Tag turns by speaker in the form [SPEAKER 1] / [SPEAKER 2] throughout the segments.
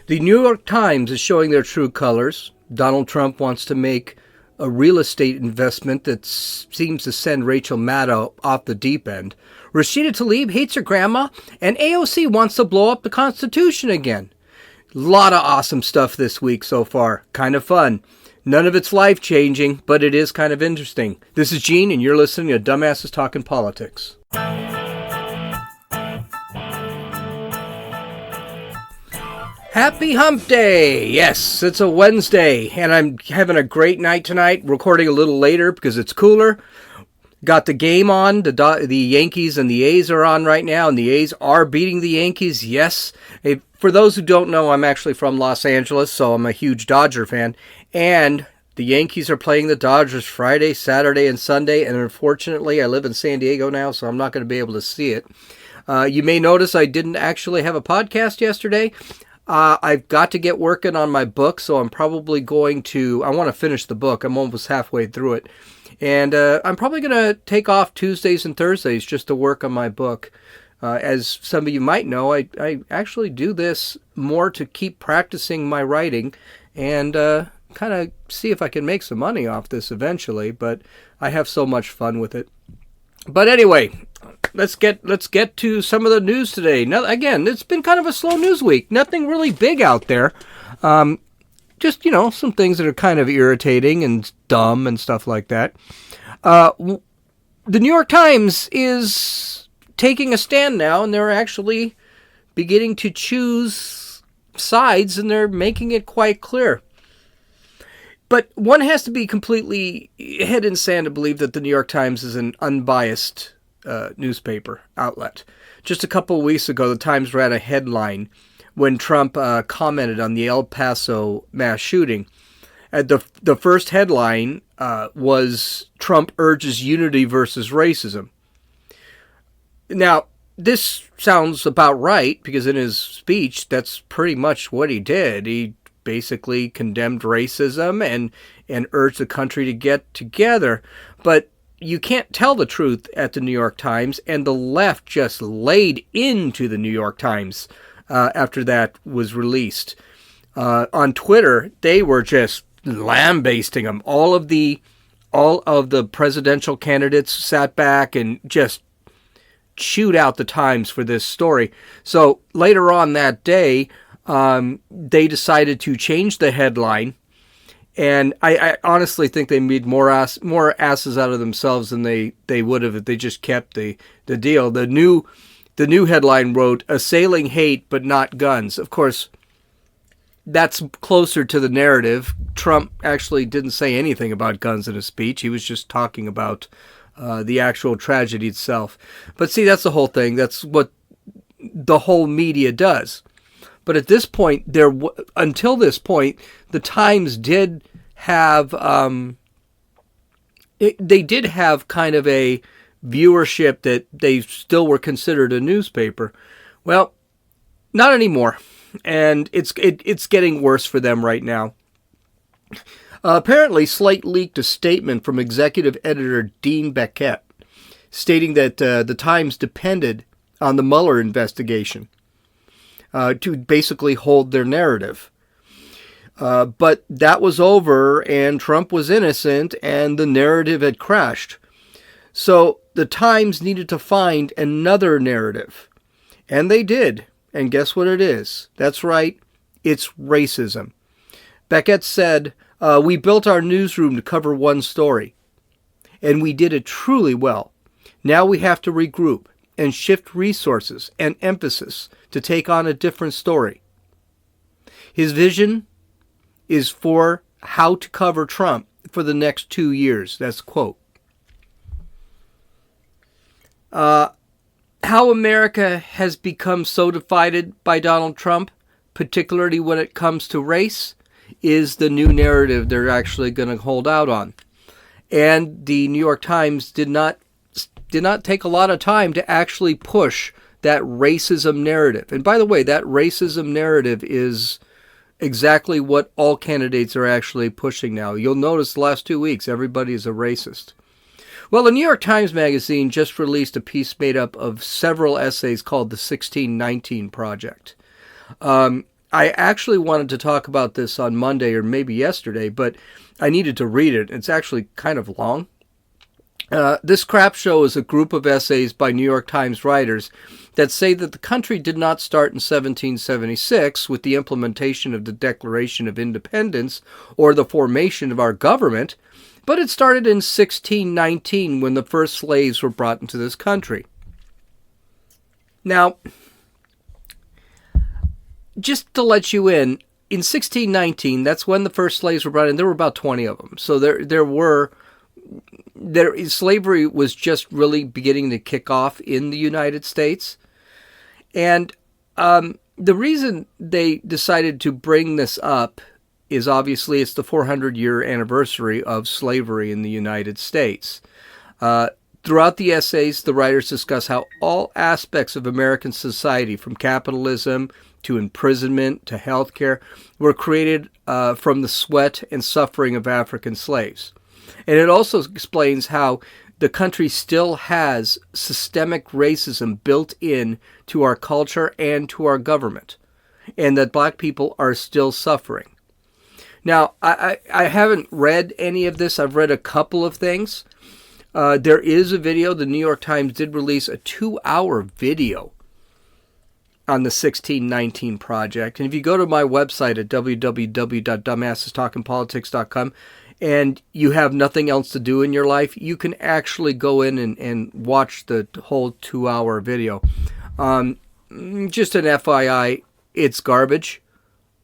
[SPEAKER 1] The New York Times is showing their true colors. Donald Trump wants to make a real estate investment that seems to send Rachael Maddow off the deep end. Rashida Tlaib hates her grandma, and AOC wants to blow up the Constitution again. A lot of awesome stuff this week so far. Kind of fun. None of it's life-changing, but it is kind of interesting. This is Gene, and you're listening to Dumbasses Talking Politics. Happy Hump Day! Yes, it's a Wednesday, and I'm having a great night tonight, recording a little later because it's cooler. Got the game on. The Yankees and the A's are on right now, and the A's are beating the Yankees, yes. For those who don't know, I'm actually from Los Angeles, so I'm a huge Dodger fan, and the Yankees are playing the Dodgers Friday, Saturday, and Sunday, and unfortunately, I live in San Diego now, so I'm not going to be able to see it. You may notice I didn't actually have a podcast yesterday. I've got to get working on my book, so I'm probably going to... I want to finish the book. I'm almost halfway through it. And I'm probably going to take off Tuesdays and Thursdays just to work on my book. As some of you might know, I actually do this more to keep practicing my writing and kind of see if I can make some money off this eventually. But I have so much fun with it. But anyway... Let's get to some of the news today. Now, again, it's been kind of a slow news week. Nothing really big out there. Just, some things that are kind of irritating and dumb and stuff like that. The New York Times is taking a stand now, and they're actually beginning to choose sides, and they're making it quite clear. But one has to be completely head in sand to believe that the New York Times is an unbiased newspaper outlet. Just a couple of weeks ago, the Times ran a headline when Trump commented on the El Paso mass shooting. The first headline was Trump urges unity versus racism. Now, this sounds about right because in his speech, that's pretty much what he did. He basically condemned racism and urged the country to get together. But you can't tell the truth at the New York Times, and the left just laid into the New York Times after that was released. On Twitter, they were just lambasting him. All of the presidential candidates sat back and just chewed out the Times for this story. So later on that day, they decided to change the headline. And I honestly think they made more asses out of themselves than they would have if they just kept the deal. The new headline wrote, "Assailing hate but not guns." Of course, that's closer to the narrative. Trump actually didn't say anything about guns in his speech. He was just talking about the actual tragedy itself. But see, that's the whole thing. That's what the whole media does. But at this point, until this point, the Times did have they did have kind of a viewership that they still were considered a newspaper. Well, not anymore, and it's getting worse for them right now. Apparently, Slate leaked a statement from executive editor Dean Beckett stating that the Times depended on the Mueller investigation to basically hold their narrative. But that was over, and Trump was innocent, and the narrative had crashed. So the Times needed to find another narrative. And they did. And guess what it is? That's right, it's racism. Beckett said, "We built our newsroom to cover one story, and we did it truly well. Now we have to regroup and shift resources and emphasis to take on a different story." His vision is for how to cover Trump for the next 2 years. That's a quote. How America has become so divided by Donald Trump, particularly when it comes to race, is the new narrative they're actually going to hold out on. And the New York Times did not take a lot of time to actually push that racism narrative. And by the way, that racism narrative is exactly what all candidates are actually pushing now. You'll notice the last 2 weeks, everybody is a racist. Well, the New York Times Magazine just released a piece made up of several essays called the 1619 Project. I actually wanted to talk about this on Monday or maybe yesterday, but I needed to read it. It's actually kind of long. This crap show is a group of essays by New York Times writers that say that the country did not start in 1776 with the implementation of the Declaration of Independence or the formation of our government, but it started in 1619 when the first slaves were brought into this country. Now, just to let you in 1619, that's when the first slaves were brought in. There were about 20 of them. So slavery was just really beginning to kick off in the United States. And the reason they decided to bring this up is obviously it's the 400-year anniversary of slavery in the United States. Throughout the essays, the writers discuss how all aspects of American society, from capitalism to imprisonment to healthcare, were created from the sweat and suffering of African slaves. And it also explains how the country still has systemic racism built in to our culture and to our government, and that black people are still suffering. Now, I haven't read any of this. I've read a couple of things. There is a video. The New York Times did release a 2-hour video on the 1619 Project. And if you go to my website at www.dumbassestalkingpolitics.com and you have nothing else to do in your life, you can actually go in and watch the whole 2-hour video. Just an FYI, it's garbage.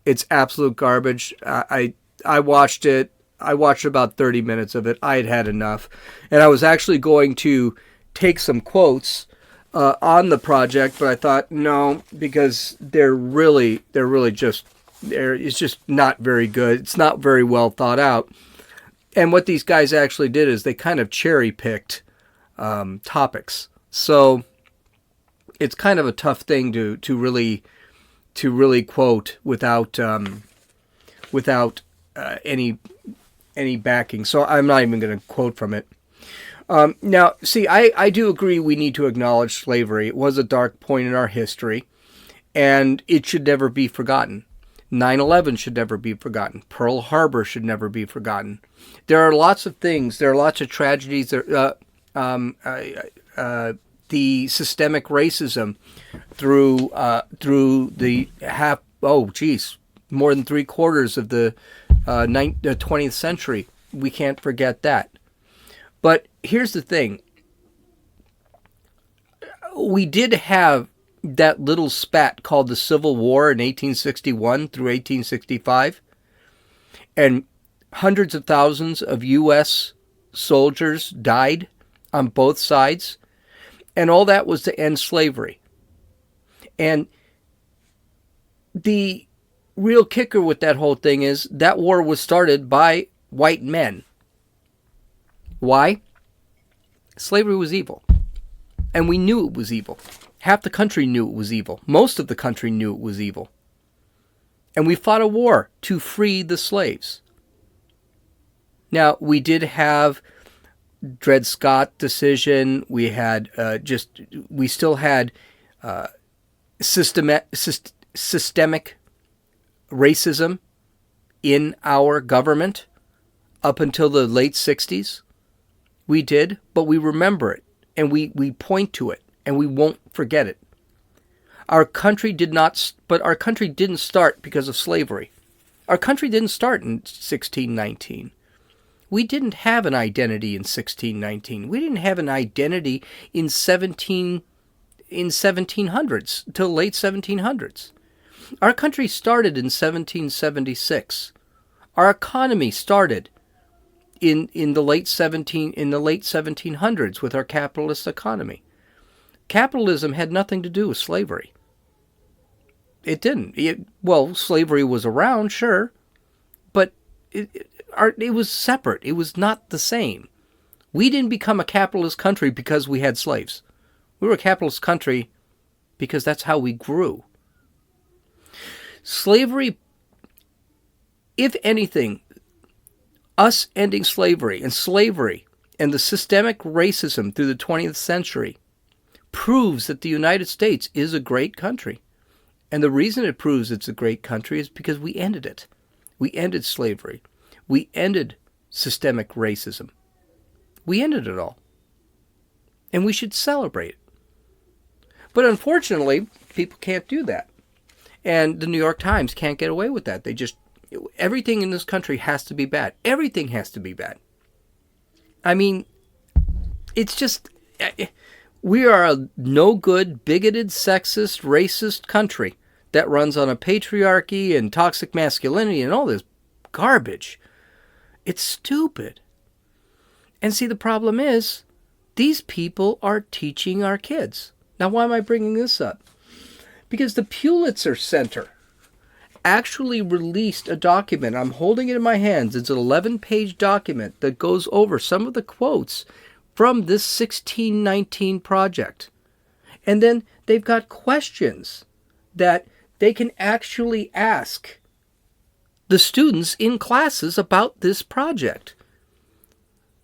[SPEAKER 1] It's absolute garbage. I watched it. I watched about 30 minutes of it. I had had enough. And I was actually going to take some quotes on the project, but I thought no, because it's just not very good. It's not very well thought out. And what these guys actually did is they kind of cherry picked topics. So it's kind of a tough thing to really quote without any backing. So I'm not even going to quote from it. Now, see, I do agree we need to acknowledge slavery. It was a dark point in our history, and it should never be forgotten. 9/11 should never be forgotten. Pearl Harbor should never be forgotten. There are lots of things. There are lots of tragedies. The systemic racism through the more than 3/4 of the 20th century. We can't forget that. But here's the thing. We did have that little spat called the Civil War in 1861 through 1865. And hundreds of thousands of U.S. soldiers died on both sides. And all that was to end slavery. And the real kicker with that whole thing is that war was started by white men. Why? Slavery was evil. And we knew it was evil. Half the country knew it was evil. Most of the country knew it was evil. And we fought a war to free the slaves. Now, we did have Dred Scott decision. We had we still had systemic racism in our government up until the late 60s. We did, but we remember it, and we point to it, and we won't forget it. Our country didn't start because of slavery. Our country didn't start in 1619. We didn't have an identity in 1619. We didn't have an identity in 1700s, till late 1700s. Our country started in 1776. Our economy started in the late 1700s with our capitalist economy. Capitalism had nothing to do with slavery. It didn't. Slavery was around, sure, but it was separate. It was not the same. We didn't become a capitalist country because we had slaves. We were a capitalist country because that's how we grew. Slavery, if anything, us ending slavery and the systemic racism through the 20th century proves that the United States is a great country. And the reason it proves it's a great country is because we ended it. We ended slavery. We ended systemic racism. We ended it all. And we should celebrate it. But unfortunately, people can't do that. And the New York Times can't get away with that. Everything in this country has to be bad. Everything has to be bad. I mean, it's just, we are a no-good, bigoted, sexist, racist country that runs on a patriarchy and toxic masculinity and all this garbage. It's stupid. And see, the problem is, these people are teaching our kids. Now, why am I bringing this up? Because the Pulitzer Center actually released a document. I'm holding it in my hands. It's an 11-page document that goes over some of the quotes from this 1619 project. And then they've got questions that they can actually ask the students in classes about this project.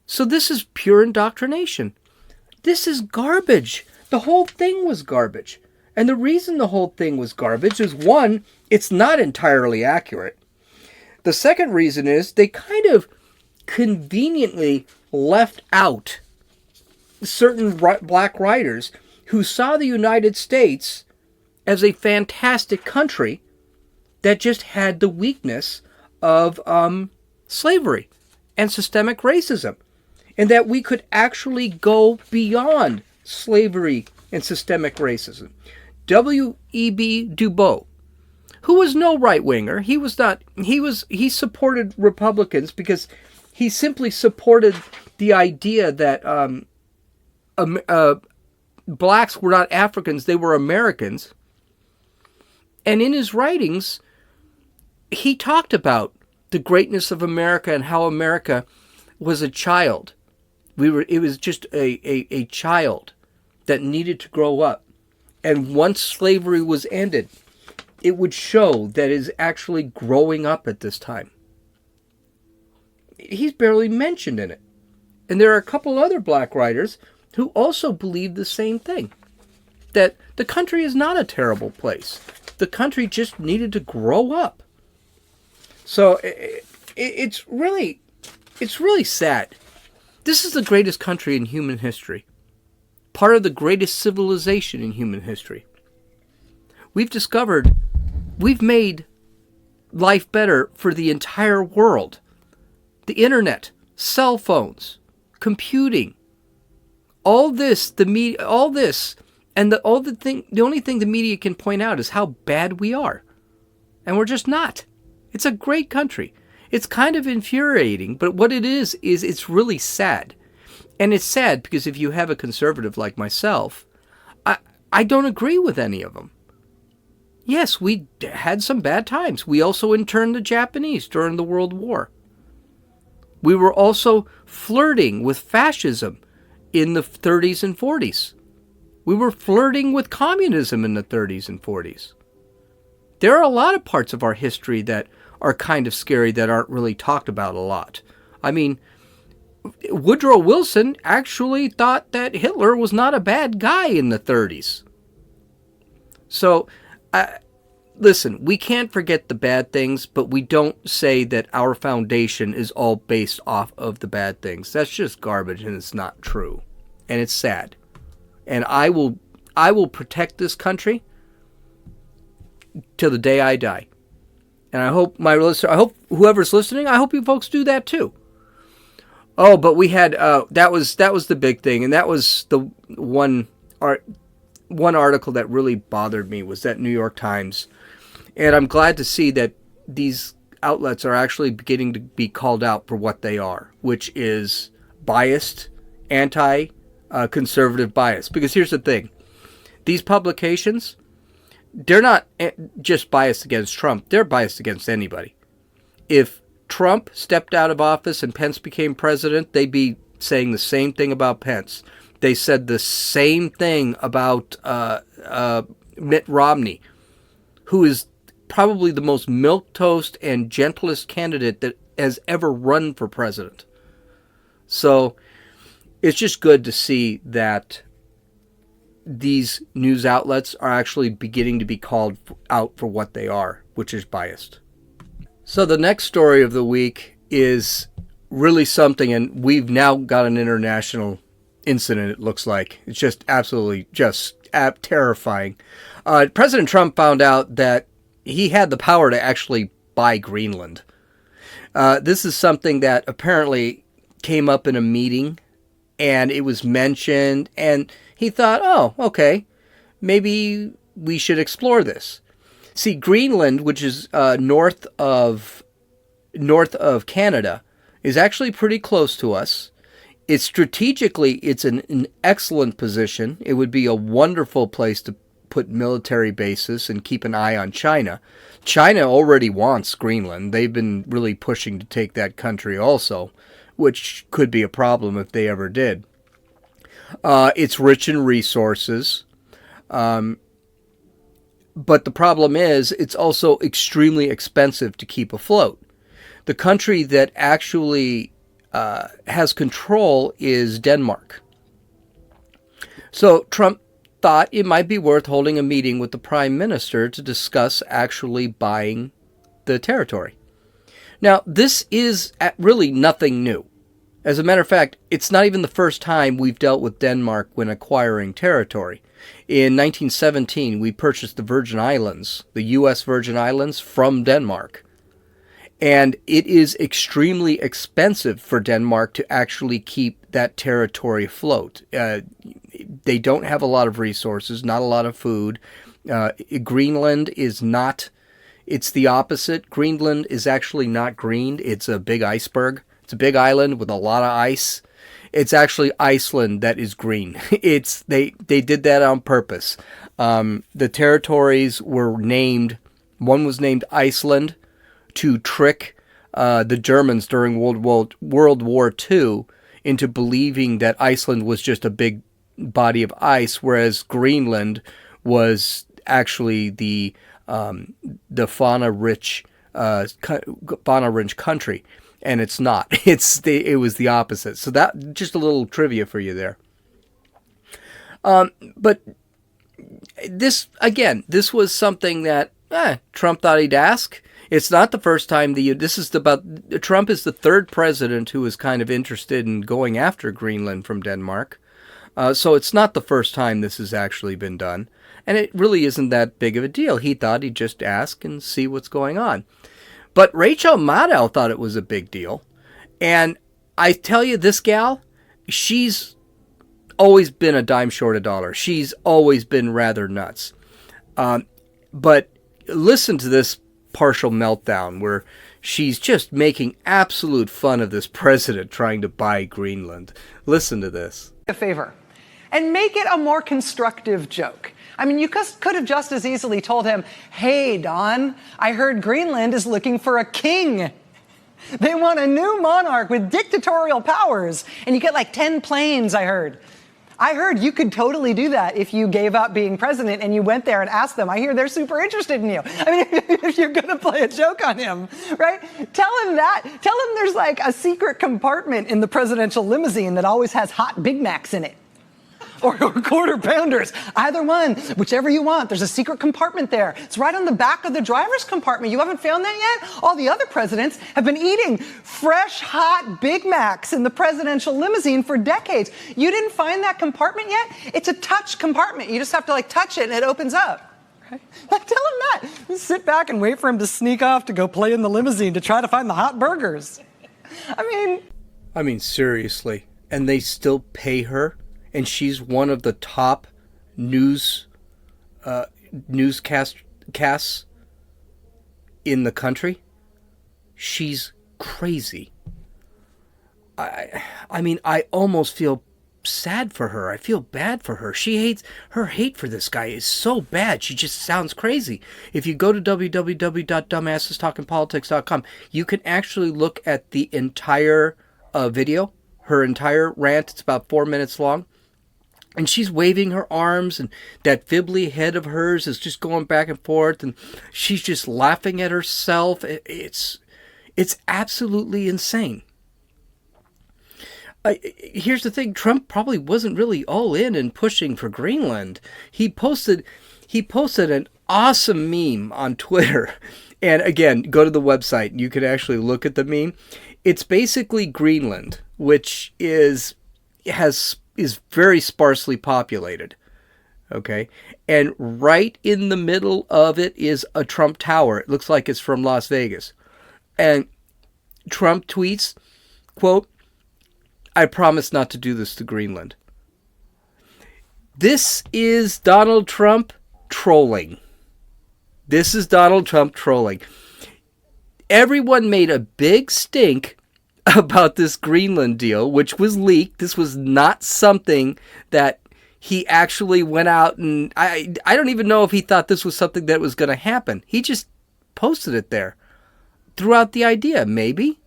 [SPEAKER 1] So this is pure indoctrination. This is garbage. The whole thing was garbage. And the reason the whole thing was garbage is, one, it's not entirely accurate. The second reason is they kind of conveniently left out certain black writers who saw the United States as a fantastic country that just had the weakness of slavery and systemic racism, and that we could actually go beyond slavery and systemic racism. W.E.B. Du Bois, who was no right-winger, he supported Republicans because he simply supported the idea that blacks were not Africans, they were Americans. And in his writings, he talked about the greatness of America and how America was a child. It was just a child that needed to grow up. And once slavery was ended, it would show that it is actually growing up at this time. He's barely mentioned in it. And there are a couple other black writers who also believe the same thing. That the country is not a terrible place. The country just needed to grow up. So it's really sad. This is the greatest country in human history. Part of the greatest civilization in human history. We've made life better for the entire world. The internet, cell phones, computing, all this, the media, all this, and the only thing the media can point out is how bad we are. And we're just not. It's a great country. It's kind of infuriating, but what it is it's really sad. And it's sad because if you have a conservative like myself, I don't agree with any of them. Yes, we had some bad times. We also interned the Japanese during the World War. We were also flirting with fascism in the 30s and 40s. We were flirting with communism in the 30s and 40s. There are a lot of parts of our history that are kind of scary that aren't really talked about a lot. I mean, Woodrow Wilson actually thought that Hitler was not a bad guy in the 30s. So, listen, we can't forget the bad things, but we don't say that our foundation is all based off of the bad things. That's just garbage, and it's not true. And it's sad. And I will protect this country till the day I die. And I hope whoever's listening, I hope you folks do that too. Oh, but we had that was the big thing, and that was the one article that really bothered me was that New York Times. And I'm glad to see that these outlets are actually beginning to be called out for what they are, which is biased, anti-conservative bias. Because here's the thing. These publications, they're not just biased against Trump. They're biased against anybody. If Trump stepped out of office and Pence became president, they'd be saying the same thing about Pence. They said the same thing about Mitt Romney, who is probably the most milquetoast and gentlest candidate that has ever run for president. So it's just good to see that these news outlets are actually beginning to be called out for what they are, which is biased. So the next story of the week is really something, and we've now got an international incident, it looks like. It's just absolutely terrifying. President Trump found out that he had the power to actually buy Greenland. This is something that apparently came up in a meeting, and it was mentioned, and he thought, oh, okay, maybe we should explore this. See, Greenland, which is north of Canada, is actually pretty close to us. It's strategically, it's an excellent position. It would be a wonderful place to put military bases and keep an eye on China. China already wants Greenland. They've been really pushing to take that country also, which could be a problem if they ever did. It's rich in resources. But the problem is it's also extremely expensive to keep afloat. The country that actually has control is Denmark. So Trump thought it might be worth holding a meeting with the Prime Minister to discuss actually buying the territory. Now, this is really nothing new. As a matter of fact, it's not even the first time we've dealt with Denmark when acquiring territory. In 1917, we purchased the Virgin Islands, the U.S. Virgin Islands, from Denmark. And it is extremely expensive for Denmark to actually keep that territory afloat. They don't have a lot of resources, not a lot of food. Greenland is not, it's the opposite. Greenland is actually not green. It's a big iceberg. It's a big island with a lot of ice. It's actually Iceland that is green. They did that on purpose. The territories were named, one was named Iceland to trick the Germans during World War II into believing that Iceland was just a big body of ice, whereas Greenland was actually the fauna-rich country. And it's not. It was the opposite. So that, just a little trivia for you there. But this was something that Trump thought he'd ask. It's not the first time Trump is the third president who is kind of interested in going after Greenland from Denmark. So it's not the first time this has actually been done. And it really isn't that big of a deal. He thought he'd just ask and see what's going on. But Rachael Maddow thought it was a big deal. And I tell you, this gal, she's always been a dime short a dollar. She's always been rather nuts. But listen to this partial meltdown where she's just making absolute fun of this president trying to buy Greenland. Listen to this.
[SPEAKER 2] A favor and make it a more constructive joke. I mean, you could have just as easily told him, hey, Don, I heard Greenland is looking for a king. They want a new monarch with dictatorial powers. And you get like 10 planes, I heard. I heard you could totally do that if you gave up being president and you went there and asked them. I hear they're super interested in you. I mean, if you're going to play a joke on him, right? Tell him that. Tell him there's like a secret compartment in the presidential limousine that always has hot Big Macs in it. Or quarter pounders, either one, whichever you want. There's a secret compartment there. It's right on the back of the driver's compartment. You haven't found that yet? All the other presidents have been eating fresh, hot Big Macs in the presidential limousine for decades. You didn't find that compartment yet? It's a touch compartment. You just have to touch it and it opens up. Right? Tell him that. Just sit back and wait for him to sneak off to go play in the limousine to try to find the hot burgers. I mean,
[SPEAKER 1] seriously. And they still pay her? And she's one of the top newscasts in the country. She's crazy. I mean, I almost feel sad for her. I feel bad for her. Her hate for this guy is so bad. She just sounds crazy. If you go to www.dumbassestalkingpolitics.com, you can actually look at the entire video, her entire rant. It's about 4 minutes long. And she's waving her arms, and that fibbly head of hers is just going back and forth, and she's just laughing at herself. It's absolutely insane. Here's the thing: Trump probably wasn't really all in and pushing for Greenland. He posted an awesome meme on Twitter, and again, go to the website and you can actually look at the meme. It's basically Greenland, which is very sparsely populated. Okay, and right in the middle of it is a Trump Tower. It looks like it's from Las Vegas, and Trump tweets, quote, "I promise not to do this to Greenland." This is Donald Trump trolling. This is Donald Trump trolling. Everyone made a big stink about this Greenland deal, which was leaked. This was not something that he actually went out and I don't even know if he thought this was something that was going to happen. He just posted it there. Threw out the idea. Maybe.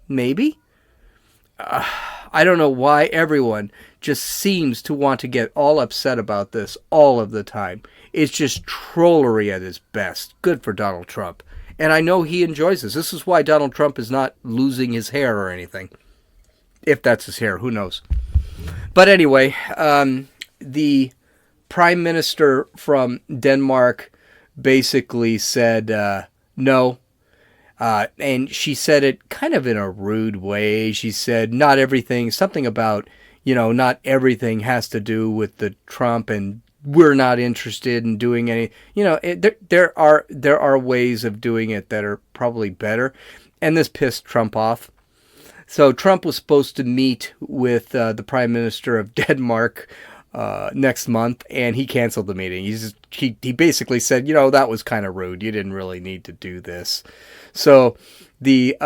[SPEAKER 1] I don't know why everyone just seems to want to get all upset about this all of the time. It's just trollery at its best. Good for Donald Trump. And I know he enjoys this. This is why Donald Trump is not losing his hair or anything. If that's his hair, who knows? But anyway, the prime minister from Denmark basically said no. And she said it kind of in a rude way. She said not everything, something about, not everything has to do with the Trump and we're not interested in doing any, there are ways of doing it that are probably better. And this pissed Trump off. So Trump was supposed to meet with the prime minister of Denmark next month, and he canceled the meeting. He basically said, that was kind of rude. You didn't really need to do this. So the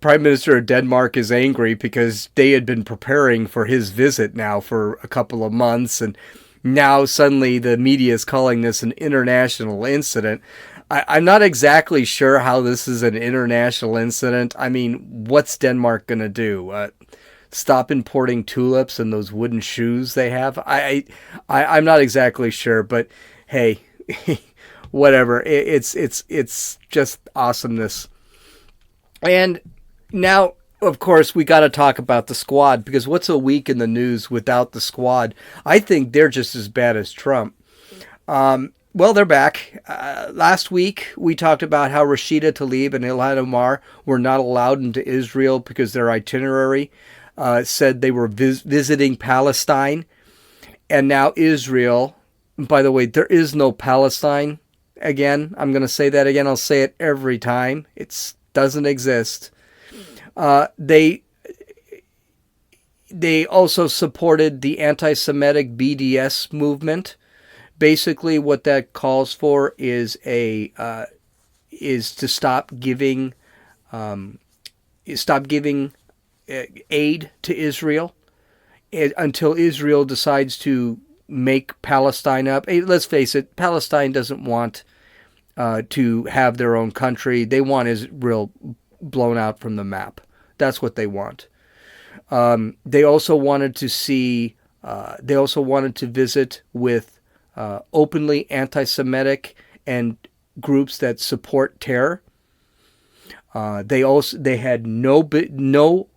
[SPEAKER 1] prime minister of Denmark is angry because they had been preparing for his visit now for a couple of months, and now suddenly the media is calling this an international incident. I'm not exactly sure how this is an international incident. I mean, what's Denmark going to do? Stop importing tulips and those wooden shoes they have? I'm not exactly sure, but hey, whatever. It's just awesomeness. And now, of course, we got to talk about the squad, because what's a week in the news without the squad? I think they're just as bad as Trump. Well, they're back. Last week, we talked about how Rashida Tlaib and Ilhan Omar were not allowed into Israel because their itinerary said they were visiting Palestine. And now Israel, by the way, there is no Palestine. Again, I'm going to say that again. I'll say it every time. It doesn't exist. They also supported the anti-Semitic BDS movement. Basically, what that calls for is to stop giving aid to Israel until Israel decides to make Palestine up. Let's face it, Palestine doesn't want to have their own country. They want Israel blown out from the map. That's what they want. They also wanted to see. They also wanted to visit with openly anti-Semitic and groups that support terror. They had no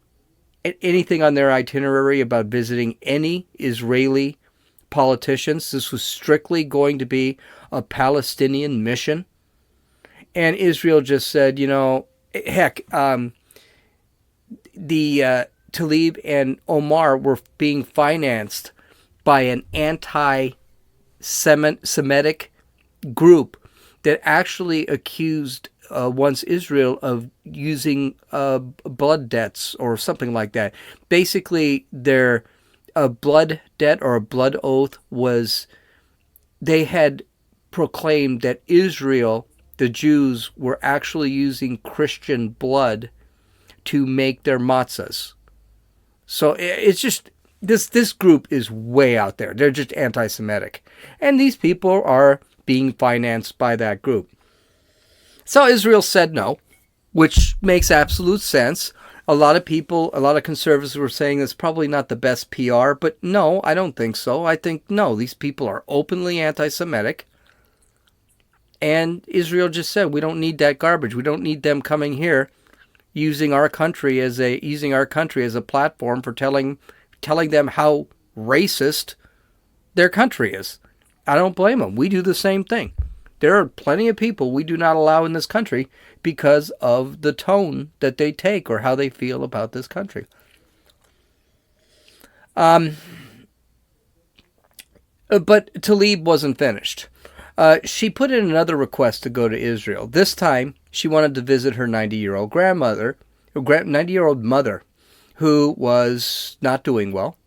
[SPEAKER 1] anything on their itinerary about visiting any Israeli politicians. This was strictly going to be a Palestinian mission. And Israel just said, heck, the Tlaib and Omar were being financed by an anti-Semitic group that actually accused once Israel of using blood debts or something like that. Basically, their blood debt or a blood oath was, they had proclaimed that Israel, the Jews, were actually using Christian blood to make their matzahs. So it's just, this group is way out there. They're just anti-Semitic. And these people are being financed by that group. So Israel said no, which makes absolute sense. A lot of conservatives were saying it's probably not the best PR, but no, I don't think so. I think, no, these people are openly anti-Semitic. And Israel just said, we don't need that garbage. We don't need them coming here using our country as a platform for telling them how racist their country is. I don't blame them. We do the same thing. There are plenty of people we do not allow in this country because of the tone that they take or how they feel about this country. But Tlaib wasn't finished. She put in another request to go to Israel. This time, she wanted to visit her 90-year-old mother, who was not doing well.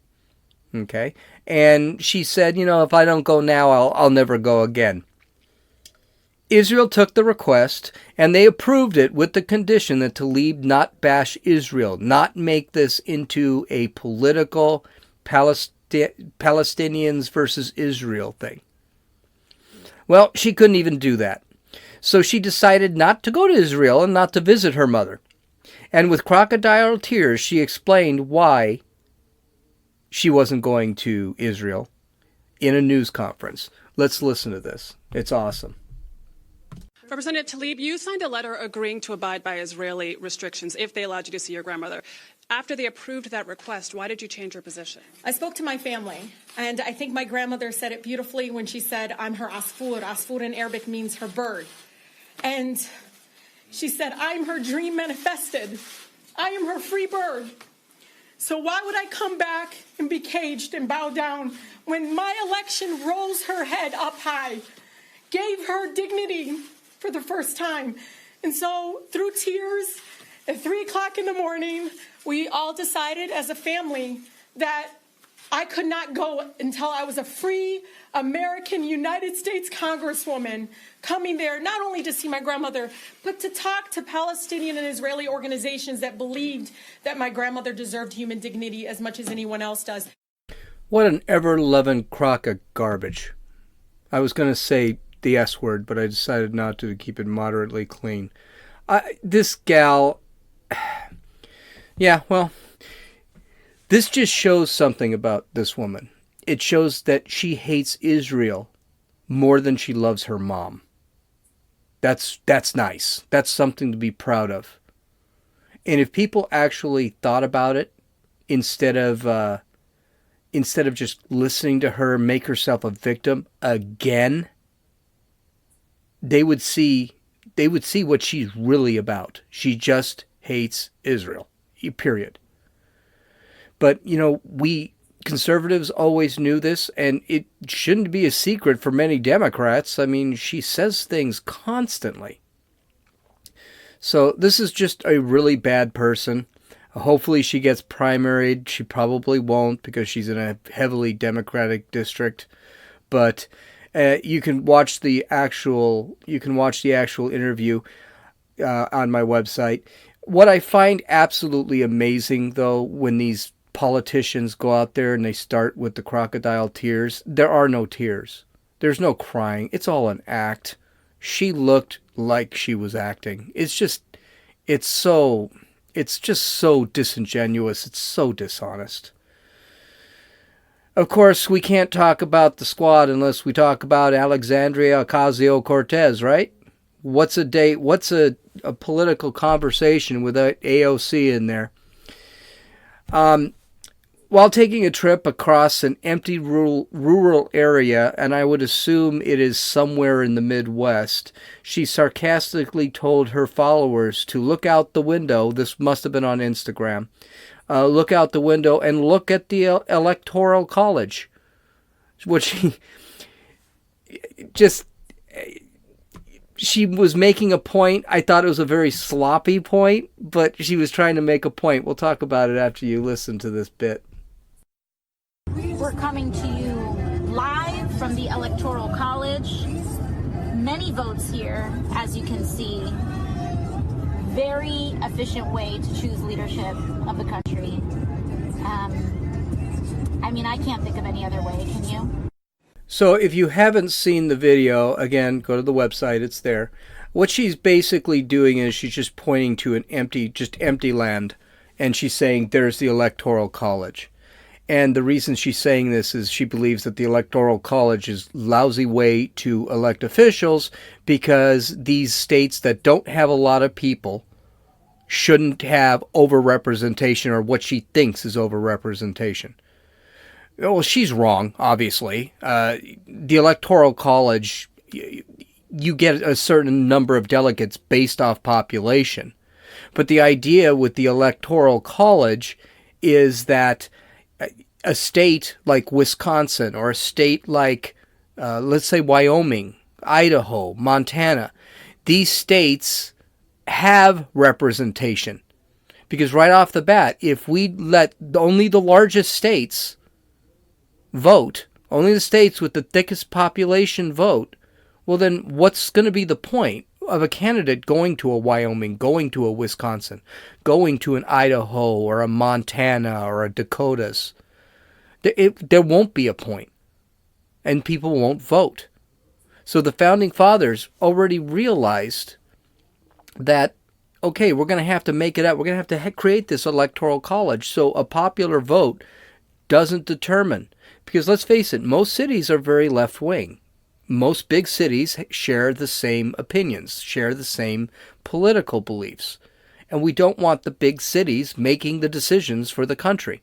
[SPEAKER 1] Okay, and she said, if I don't go now, I'll never go again. Israel took the request, and they approved it with the condition that Tlaib not bash Israel, not make this into a political Palestinians versus Israel thing. Well, she couldn't even do that. So she decided not to go to Israel and not to visit her mother. And with crocodile tears, she explained why she wasn't going to Israel in a news conference. Let's listen to this. It's awesome.
[SPEAKER 3] Representative Tlaib, you signed a letter agreeing to abide by Israeli restrictions if they allowed you to see your grandmother. After they approved that request, why did you change your position?
[SPEAKER 4] I spoke to my family, and I think my grandmother said it beautifully when she said, I'm her asfur. Asfur in Arabic means her bird. And she said, I'm her dream manifested. I am her free bird. So why would I come back and be caged and bow down when my election rose her head up high, gave her dignity for the first time? And so through tears at 3 o'clock in the morning, we all decided as a family that I could not go until I was a free American United States Congresswoman coming there not only to see my grandmother, but to talk to Palestinian and Israeli organizations that believed that my grandmother deserved human dignity as much as anyone else does.
[SPEAKER 1] What an ever-loving crock of garbage. I was going to say the S word, but I decided not to keep it moderately clean. This gal... Yeah, well, this just shows something about this woman. It shows that she hates Israel more than she loves her mom. That's nice. That's something to be proud of. And if people actually thought about it instead of just listening to her make herself a victim again, they would see what she's really about. She just hates Israel. Period. But, we conservatives always knew this, and it shouldn't be a secret for many Democrats. I mean, she says things constantly. So this is just a really bad person. Hopefully she gets primaried. She probably won't because she's in a heavily Democratic district. But you can watch the actual interview on my website. What I find absolutely amazing, though, when these politicians go out there and they start with the crocodile tears, there are no tears. There's no crying. It's all an act. She looked like she was acting. It's just so disingenuous. It's so dishonest. Of course, we can't talk about the squad unless we talk about Alexandria Ocasio-Cortez, right? What's a political conversation without AOC in there? While taking a trip across an empty rural area, and I would assume it is somewhere in the Midwest, she sarcastically told her followers to look out the window. This must have been on Instagram. Look out the window and look at the Electoral College. Which she was making a point. I thought it was a very sloppy point, but she was trying to make a point. We'll talk about it after you listen to this bit.
[SPEAKER 5] We're coming to you live from the Electoral College. Many votes here, as you can see. Very efficient way to choose leadership of the country. I can't think of any other way, can you?
[SPEAKER 1] So if you haven't seen the video, again, go to the website, it's there. What she's basically doing is she's just pointing to an empty land, and she's saying there's the Electoral College. And the reason she's saying this is she believes that the Electoral College is a lousy way to elect officials because these states that don't have a lot of people shouldn't have overrepresentation, or what she thinks is overrepresentation. Well, she's wrong, obviously. The Electoral College, you get a certain number of delegates based off population. But the idea with the Electoral College is that a state like Wisconsin, or a state like, let's say, Wyoming, Idaho, Montana, these states have representation. Because right off the bat, if we let only the largest states vote, only the states with the thickest population vote, well then what's going to be the point of a candidate going to a Wyoming, going to a Wisconsin, going to an Idaho or a Montana or a Dakotas? There won't be a point, and people won't vote. So the Founding Fathers already realized that, okay, we're going to have to make it up. We're going to have to create this Electoral College so a popular vote doesn't determine. Because let's face it, most cities are very left-wing. Most big cities share the same opinions, share the same political beliefs. And we don't want the big cities making the decisions for the country.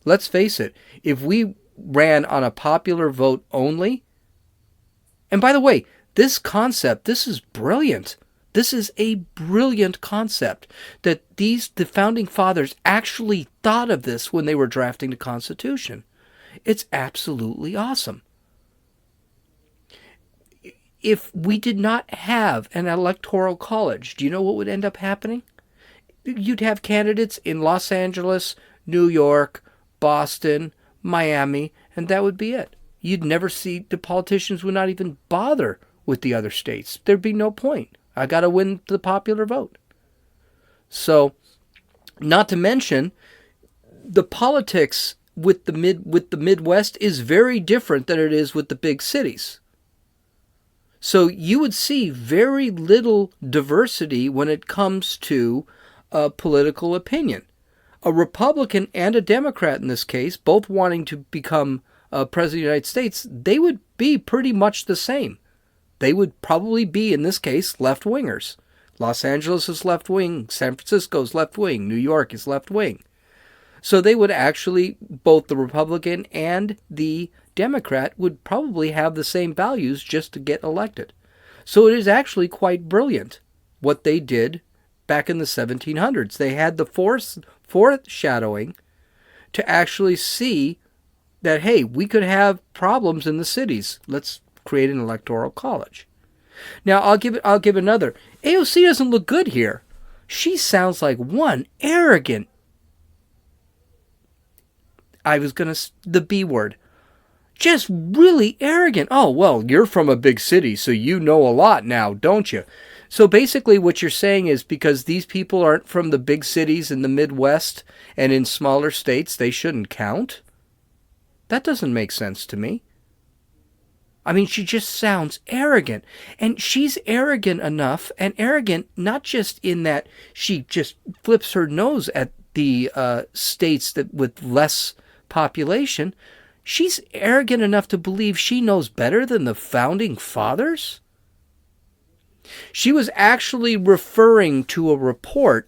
[SPEAKER 1] Let's face it, if we ran on a popular vote only, and by the way, this concept, this is brilliant. This is a brilliant concept that the Founding Fathers actually thought of this when they were drafting the Constitution. It's absolutely awesome. If we did not have an electoral college, do you know what would end up happening? You'd have candidates in Los Angeles, New York, Boston, Miami, and that would be it. You'd never see, the politicians would not even bother with the other states. There'd be no point. I got to win the popular vote. So, not to mention, the politics with the Midwest is very different than it is with the big cities. So you would see very little diversity when it comes to political opinion. A Republican and a Democrat in this case, both wanting to become president of the United States, they would be pretty much the same. They would probably be, in this case, left-wingers. Los Angeles is left-wing, San Francisco is left-wing, New York is left-wing. So they would actually, both the Republican and the Democrat would probably have the same values just to get elected. So it is actually quite brilliant what they did back in the 1700s. They had the foreshadowing to actually see that, hey, we could have problems in the cities. Let's create an electoral college. Now, I'll give another. AOC doesn't look good here. She sounds like one arrogant, the B word. Just really arrogant. Oh, well, you're from a big city, so you know a lot now, don't you? So basically what you're saying is because these people aren't from the big cities in the Midwest and in smaller states, they shouldn't count? That doesn't make sense to me. I mean, she just sounds arrogant. And she's arrogant enough, and arrogant not just in that she just flips her nose at the states that with less population. She's arrogant enough to believe she knows better than the Founding Fathers? She was actually referring to a report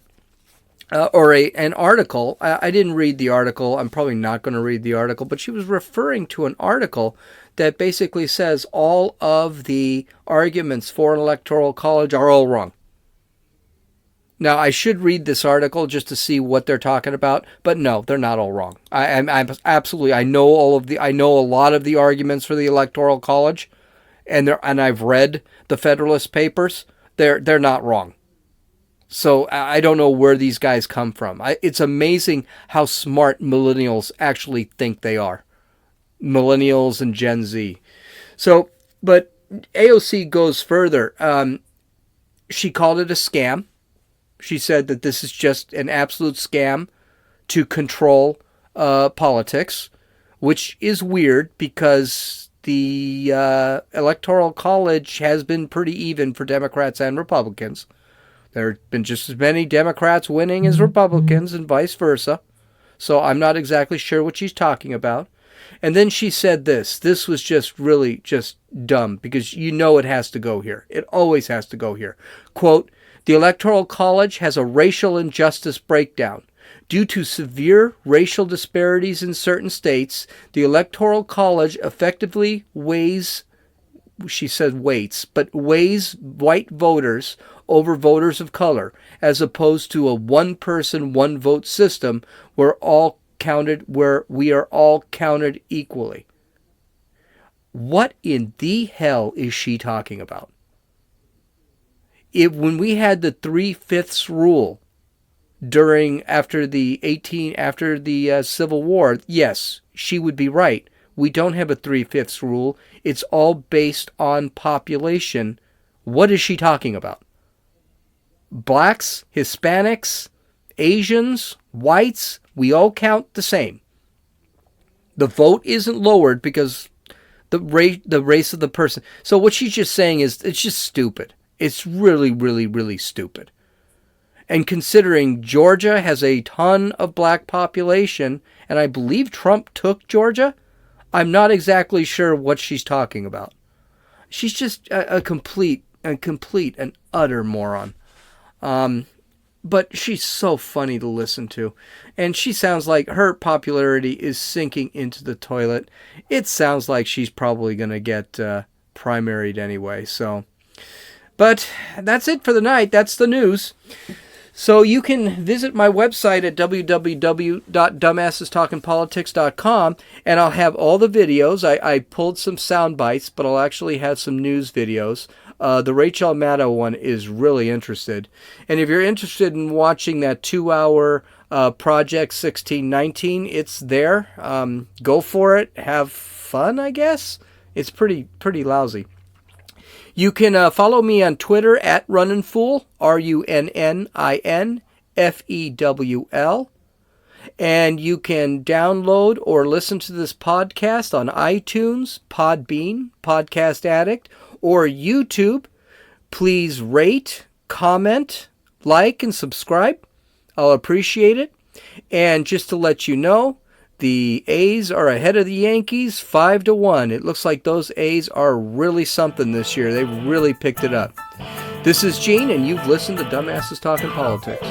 [SPEAKER 1] or an article. I didn't read the article. I'm probably not going to read the article, but she was referring to an article that basically says all of the arguments for an electoral college are all wrong. Now, I should read this article just to see what they're talking about, but no, they're not all wrong. I'm absolutely, I know a lot of the arguments for the Electoral College, and I've read the Federalist Papers. They're not wrong. So I don't know where these guys come from. It's amazing how smart millennials actually think they are. Millennials and Gen Z. So, but AOC goes further. She called it a scam. She said that this is just an absolute scam to control politics, which is weird because the Electoral College has been pretty even for Democrats and Republicans. There have been just as many Democrats winning as Republicans and vice versa. So I'm not exactly sure what she's talking about. And then she said this. This was just really just dumb because you know it has to go here. It always has to go here. Quote, The Electoral College has a racial injustice breakdown. Due to severe racial disparities in certain states, the Electoral College effectively weighs, she said weights, but weighs white voters over voters of color, as opposed to a one-person, one-vote system where we are all counted equally. What in the hell is she talking about? When we had the 3/5 rule after the Civil War, yes, she would be right. We don't have a 3/5 rule. It's all based on population. What is she talking about? Blacks, Hispanics, Asians, whites, we all count the same. The vote isn't lowered because the race of the person. So what she's just saying is it's just stupid. It's really, really, really stupid. And considering Georgia has a ton of black population, and I believe Trump took Georgia, I'm not exactly sure what she's talking about. She's just a complete and utter moron. But she's so funny to listen to. And she sounds like her popularity is sinking into the toilet. It sounds like she's probably going to get primaried anyway. So, but that's it for the night. That's the news. So you can visit my website at www.dumbassestalkingpolitics.com, and I'll have all the videos. I pulled some sound bites, but I'll actually have some news videos. The Rachael Maddow one is really interested. And if you're interested in watching that 2-hour Project 1619, it's there. Go for it. Have fun, I guess. It's pretty lousy. You can follow me on Twitter at RunninFool, RunninFewl. And you can download or listen to this podcast on iTunes, Podbean, Podcast Addict, or YouTube. Please rate, comment, like, and subscribe. I'll appreciate it. And just to let you know, the A's are ahead of the Yankees 5-1. It looks like those A's are really something this year. They've really picked it up. This is Gene, and you've listened to Dumbasses Talking Politics.